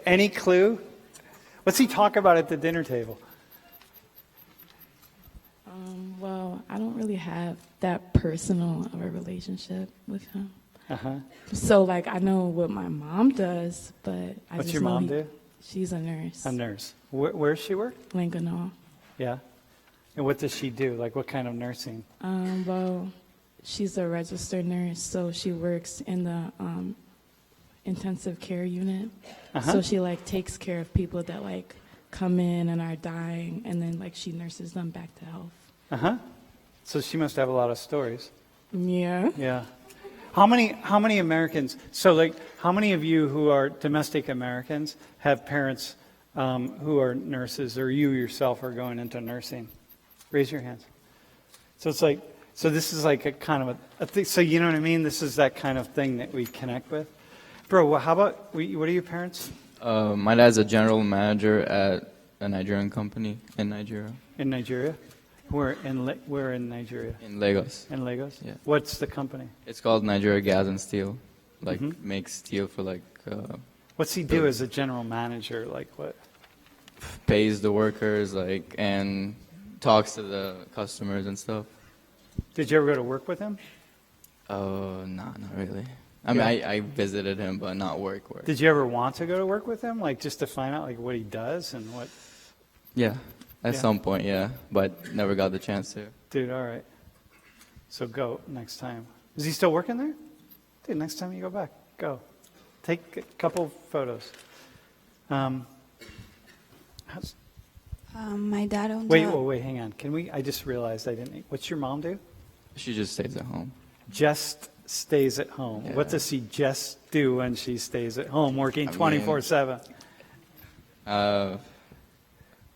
Any clue? What's he talk about at the dinner table? Well, I don't really have that personal of a relationship with him. So, I know what my mom does, but I What's just your know mom do? She's a nurse. A nurse. Where does she work? Lincoln. Yeah. And what does she do? What kind of nursing? Well, she's a registered nurse, so she works in the intensive care unit. So she takes care of people that come in and are dying, and then she nurses them back to health. So she must have a lot of stories. Yeah. Yeah. How many Americans? So how many of you who are domestic Americans have parents who are nurses, or you yourself are going into nursing? Raise your hands. So it's so this is a kind of a thing. So you know what I mean? This is that kind of thing that we connect with. Bro, how about, what are your parents? My dad's a general manager at a Nigerian company in Nigeria. In Nigeria? Where in Nigeria? In Lagos. In Lagos? Yeah. What's the company? It's called Nigeria Gas and Steel. Makes steel for What's he do as a general manager? What? Pays the workers, and talks to the customers and stuff. Did you ever go to work with him? Oh, no, not really. I mean, I visited him, but not work. Did you ever want to go to work with him, just to find out what he does and what? Yeah, at some point, yeah, but never got the chance to. Dude, all right. So go next time. Is he still working there? Dude, next time you go back, go. Take a couple photos. My dad owns Wait, hang on. I just realized I didn't. What's your mom do? She just stays at home. Just stays at home? Yeah. What does she just do when she stays at home, working 24/7?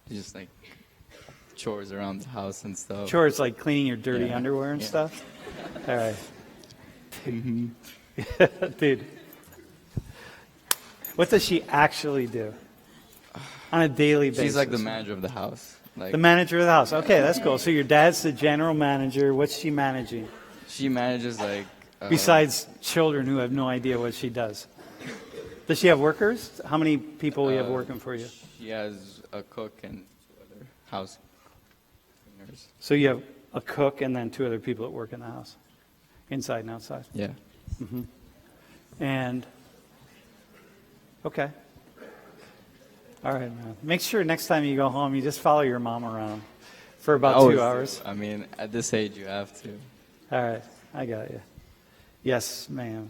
Just like chores around the house and stuff. Chores like cleaning your dirty underwear and Yeah. stuff? All right. Dude. What does she actually do on a daily basis? She's like the manager of the house. Like The manager of the house. Okay, that's cool. So your dad's the general manager. What's she managing? she manages like. Besides children who have no idea what she does. Does she have workers? How many people we have working for you? She has a cook and 2 other house cleaners. So you have a cook and then 2 other people that work in the house, inside and outside. Yeah. Mm-hmm. And okay. All right, man. Make sure next time you go home, you just follow your mom around for about 2 hours. I mean, at this age, you have to. All right, I got you. Yes, ma'am.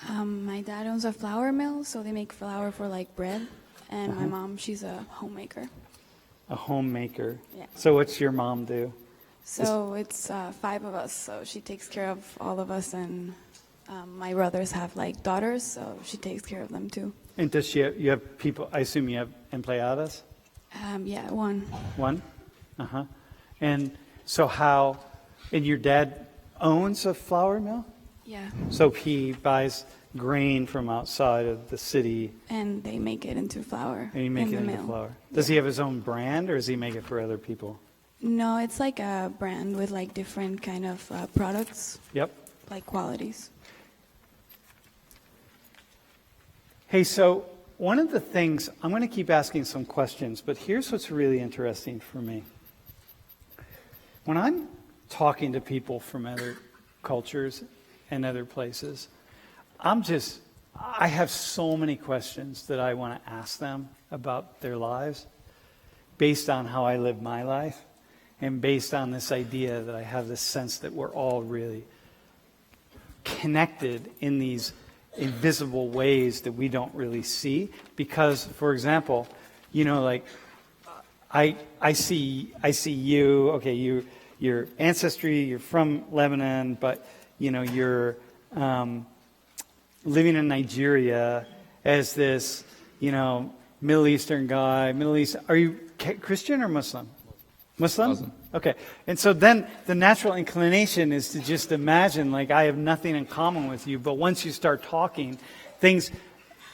My dad owns a flour mill, so they make flour for like bread. And my mom, she's a homemaker. A homemaker. Yeah. So what's your mom do? So it's 5 of us, so she takes care of all of us, and my brothers have like daughters, so she takes care of them too. And does she have, you have people, I assume you have empleadas? Yeah, 1. One? Uh-huh. And so how, and your dad owns a flour mill? Yeah. So he buys grain from outside of the city And they make it into flour and he makes in it the into mill. flour. Does he have his own brand or does he make it for other people? No, it's like a brand with like different kind of products, Yep. like qualities. Hey, so one of the things, I'm going to keep asking some questions, but here's what's really interesting for me. When I'm talking to people from other cultures and other places, I have so many questions that I want to ask them about their lives based on how I live my life and based on this idea that I have this sense that we're all really connected in these invisible ways that we don't really see. Because, for example, you know, like I see you, okay, your ancestry, you're from Lebanon, but you know, you're living in Nigeria as this, you know, Middle Eastern guy. Are you Christian or Muslim? Muslim? Okay. And so then the natural inclination is to just imagine like I have nothing in common with you, but once you start talking, things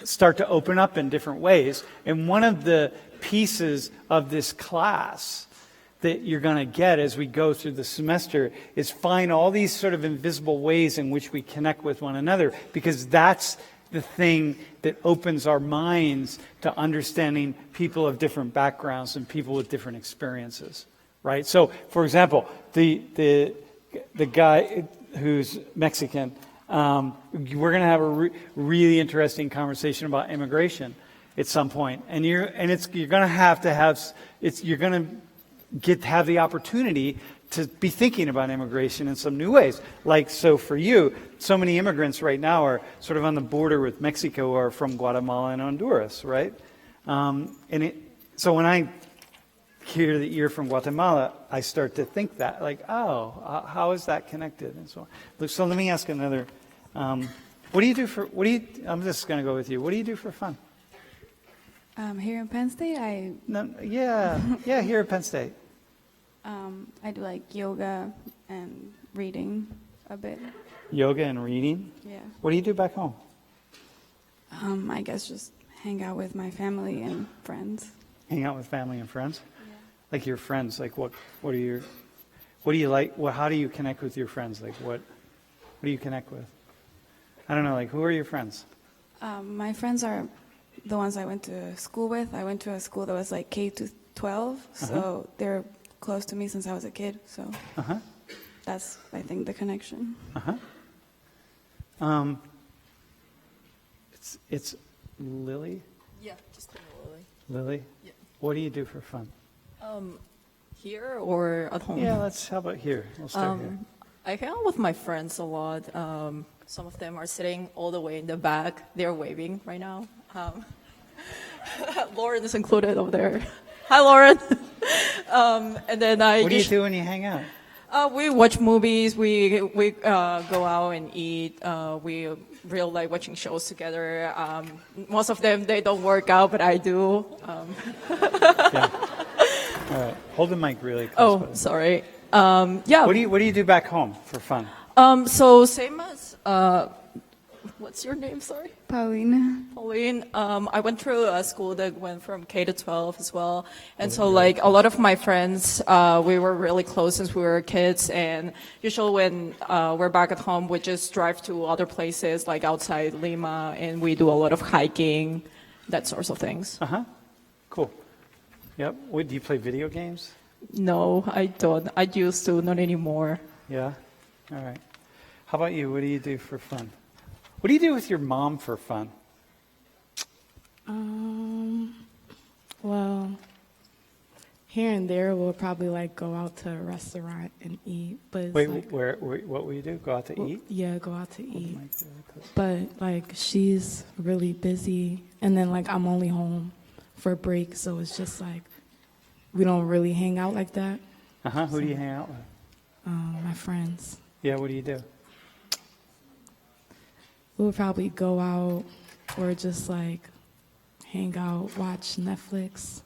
start to open up in different ways. And one of the pieces of this class that you're going to get as we go through the semester is find all these sort of invisible ways in which we connect with one another, because that's the thing that opens our minds to understanding people of different backgrounds and people with different experiences, right? So, for example, the guy who's Mexican, we're going to have a really interesting conversation about immigration at some point, and you're going to have the opportunity to be thinking about immigration in some new ways. Like, so for you, so many immigrants right now are sort of on the border with Mexico or from Guatemala and Honduras, right? So when I hear that you're from Guatemala, I start to think that, like, oh, how is that connected? And so on. So let me ask another, I'm just going to go with you. What do you do for fun? Here in Penn State, Here at Penn State. I do like yoga and reading a bit. Yoga and reading? Yeah. What do you do back home? I guess just hang out with my family and friends. Hang out with family and friends? Yeah. Like your friends, like what do you like? How do you connect with your friends? Like what do you connect with? I don't know, like who are your friends? My friends are the ones I went to school with. I went to a school that was like K to 12, so they're close to me since I was a kid. So that's, I think, the connection. It's Lily? Yeah, just call me Lily. Lily? Yeah. What do you do for fun? Here or at home? Yeah, how about here? We'll start here. I hang out with my friends a lot. Some of them are sitting all the way in the back. They're waving right now. Lauren is included over there. Hi, Lauren. And then What do you do when you hang out? We watch movies. We go out and eat. We really like watching shows together. Most of them they don't work out, but I do. Yeah. All right. Hold the mic really close. Oh, sorry. Yeah. What do you do back home for fun? So same as what's your name? Sorry. Pauline. Pauline. I went through a school that went from K to 12 as well, and so like a lot of my friends, we were really close since we were kids. And usually when we're back at home, we just drive to other places like outside Lima, and we do a lot of hiking, that sorts of things. Cool. Yep. Do you play video games? No, I don't. I used to, not anymore. Yeah. All right. How about you? What do you do for fun? What do you do with your mom for fun? Well, here and there we'll probably like go out to a restaurant and eat. But it's Wait, like, what will you do? Go out to eat? Yeah, go out to eat. But like she's really busy, and then like I'm only home for a break, so it's just like we don't really hang out like that. Who do you hang out with? My friends. Yeah, what do you do? We'll probably go out or just like hang out, watch Netflix,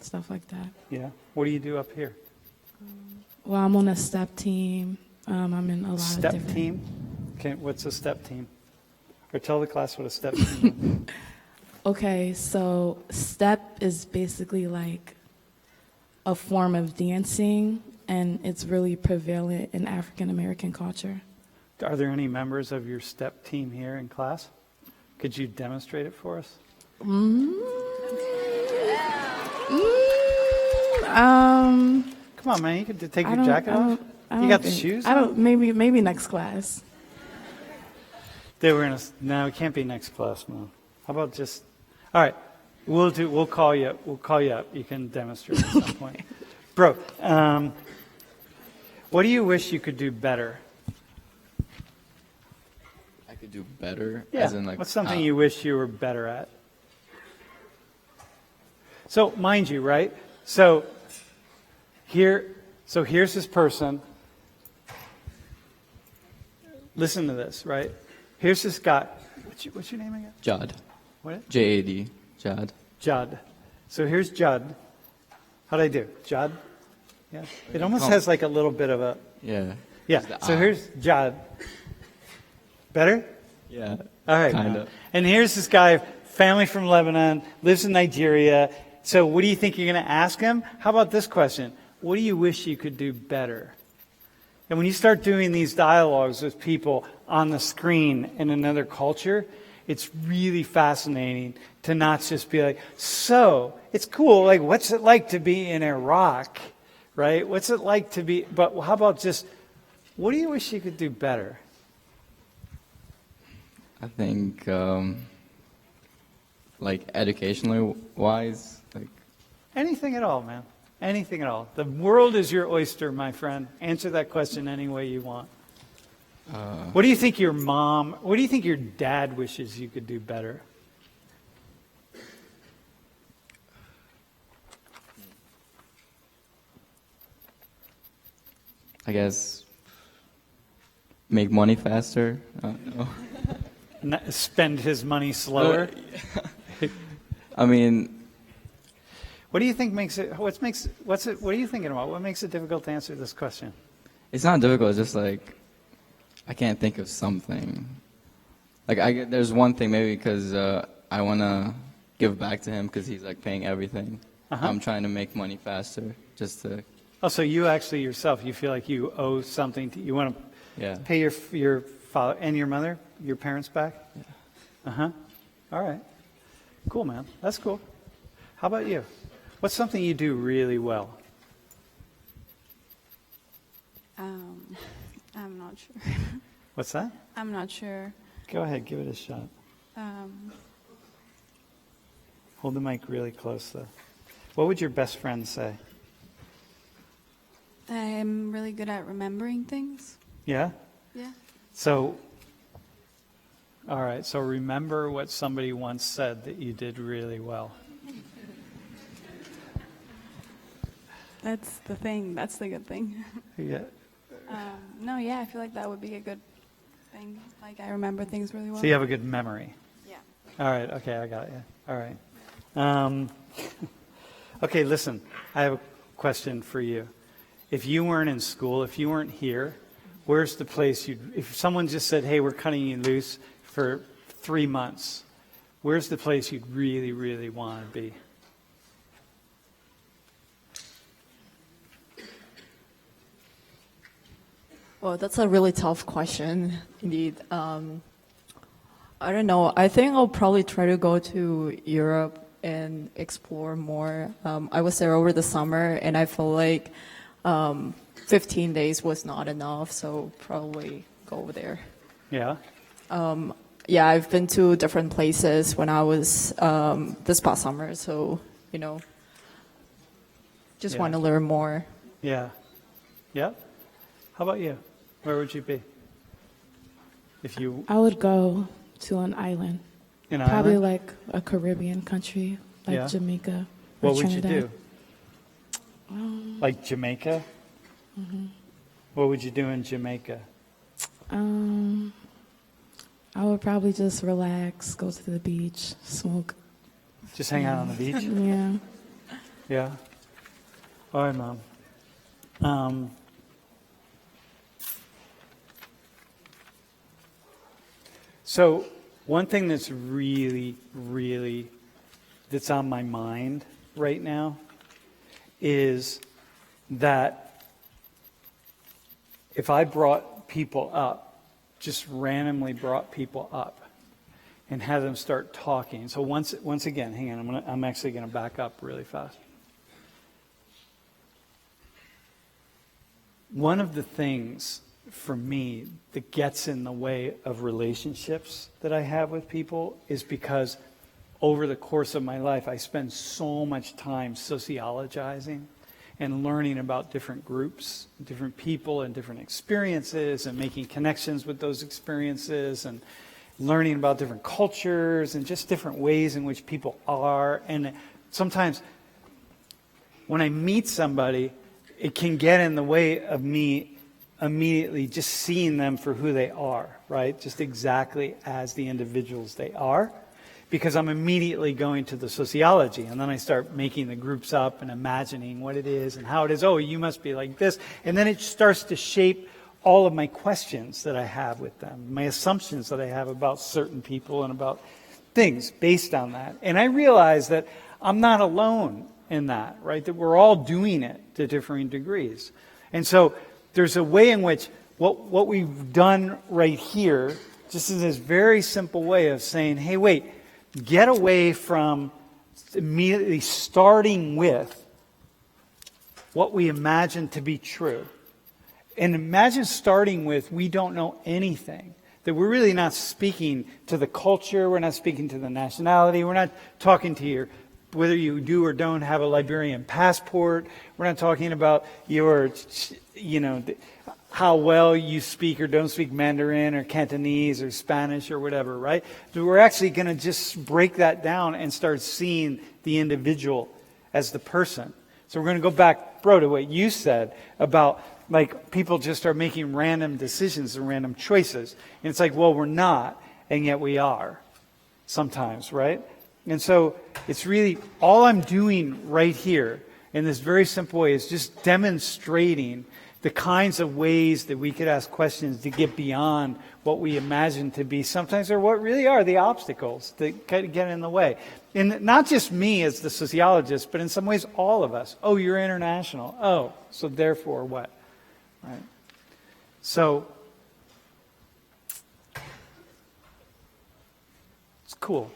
stuff like that. Yeah. What do you do up here? Well, I'm on a step team. I'm in a lot Step of different... team? Okay, what's a step team? Or tell the class what a step team is. Okay, so step is basically like a form of dancing, and it's really prevalent in African American culture. Are there any members of your step team here in class? Could you demonstrate it for us? Come on, man. You could take your jacket off. You got the shoes on? Maybe next class. No, it can't be next class, no. How about just, all right, we'll call you up. You can demonstrate at some point. Bro, what do you wish you could do better? I could do better? Yeah. As in like, what's something you wish you were better at? So, mind you, right? So here's this person. Listen to this, right? Here's this guy. What's your name again? Judd. What? J-A-D. Judd. Judd. So here's Judd. How'd I do? Judd? Yeah. It almost has like a little bit of a... Yeah. Yeah. So here's Judd. Better? Yeah. All right. Kind of. And here's this guy, family from Lebanon, lives in Nigeria. So what do you think you're going to ask him? How about this question? What do you wish you could do better? And when you start doing these dialogues with people on the screen in another culture, it's really fascinating to not just be like, so, it's cool, like, what's it like to be in Iraq, right? What's it like to be, but how about just, what do you wish you could do better? I think, like, educationally wise, like... Anything at all, man. Anything at all. The world is your oyster, my friend. Answer that question any way you want. What do you think your dad wishes you could do better? I guess make money faster. I don't know. Spend his money slower? I mean... What do you think makes it, what are you thinking about? What makes it difficult to answer this question? It's not difficult, it's just like, I can't think of something. Like, there's one thing maybe because I want to give back to him because he's like paying everything. I'm trying to make money faster just to... Oh, so you actually yourself, you feel like you owe something to, you want to pay your father and your mother, your parents back? Yeah. All right. Cool, man. That's cool. How about you? What's something you do really well? I'm not sure. What's that? I'm not sure. Go ahead, give it a shot. Hold the mic really close, though. What would your best friend say? I'm really good at remembering things. Yeah? Yeah. So, all right, so remember what somebody once said that you did really well. That's the thing. That's the good thing. Yeah. No, yeah, I feel like that would be a good thing. Like, I remember things really well. So you have a good memory. Yeah. All right. Okay, I got you. All right. Okay, listen. I have a question for you. If you weren't in school, if you weren't here, where's the place you'd... If someone just said, hey, we're cutting you loose for 3 months, where's the place you'd really, really want to be? Well, that's a really tough question, indeed. I don't know. I think I'll probably try to go to Europe and explore more. I was there over the summer, and I feel like 15 days was not enough, so probably go over there. Yeah? Yeah, I've been to different places when I was this past summer, so, just Yeah. want to learn more. Yeah. Yeah? How about you? Where would you be? If you... I would go to an island. An Probably island? like a Caribbean country, like Yeah. Jamaica. What or would you Trinidad. do? Like Jamaica? What would you do in Jamaica? I would probably just relax, go to the beach, smoke. Just hang out on the beach? Yeah. Yeah. All right, Mom. So one thing that's really, really, that's on my mind right now is that if I brought people up, just randomly brought people up and had them start talking. So once again, hang on, I'm actually going to back up really fast. One of the things for me that gets in the way of relationships that I have with people is because over the course of my life, I spend so much time sociologizing and learning about different groups, different people, and different experiences, and making connections with those experiences, and learning about different cultures and just different ways in which people are. And sometimes when I meet somebody, it can get in the way of me immediately just seeing them for who they are, right? Just exactly as the individuals they are. Because I'm immediately going to the sociology, and then I start making the groups up and imagining what it is and how it is. Oh, you must be like this. And then it starts to shape all of my questions that I have with them, my assumptions that I have about certain people and about things based on that. And I realize that I'm not alone in that, right? That we're all doing it to differing degrees. And so there's a way in which what we've done right here, just in this very simple way of saying, hey, wait, get away from immediately starting with what we imagine to be true. And imagine starting with, we don't know anything. That we're really not speaking to the culture, we're not speaking to the nationality, we're not talking to your, whether you do or don't have a Liberian passport, we're not talking about your, how well you speak or don't speak Mandarin or Cantonese or Spanish or whatever, right? So we're actually going to just break that down and start seeing the individual as the person. So we're going to go back, bro, to what you said about like people just are making random decisions and random choices. And it's like, well, we're not, and yet we are sometimes, right? And so it's really, all I'm doing right here in this very simple way is just demonstrating the kinds of ways that we could ask questions to get beyond what we imagine to be sometimes, or what really are the obstacles that get in the way. And not just me as the sociologist, but in some ways all of us. Oh, you're international. Oh, so therefore what? Right? So, it's cool.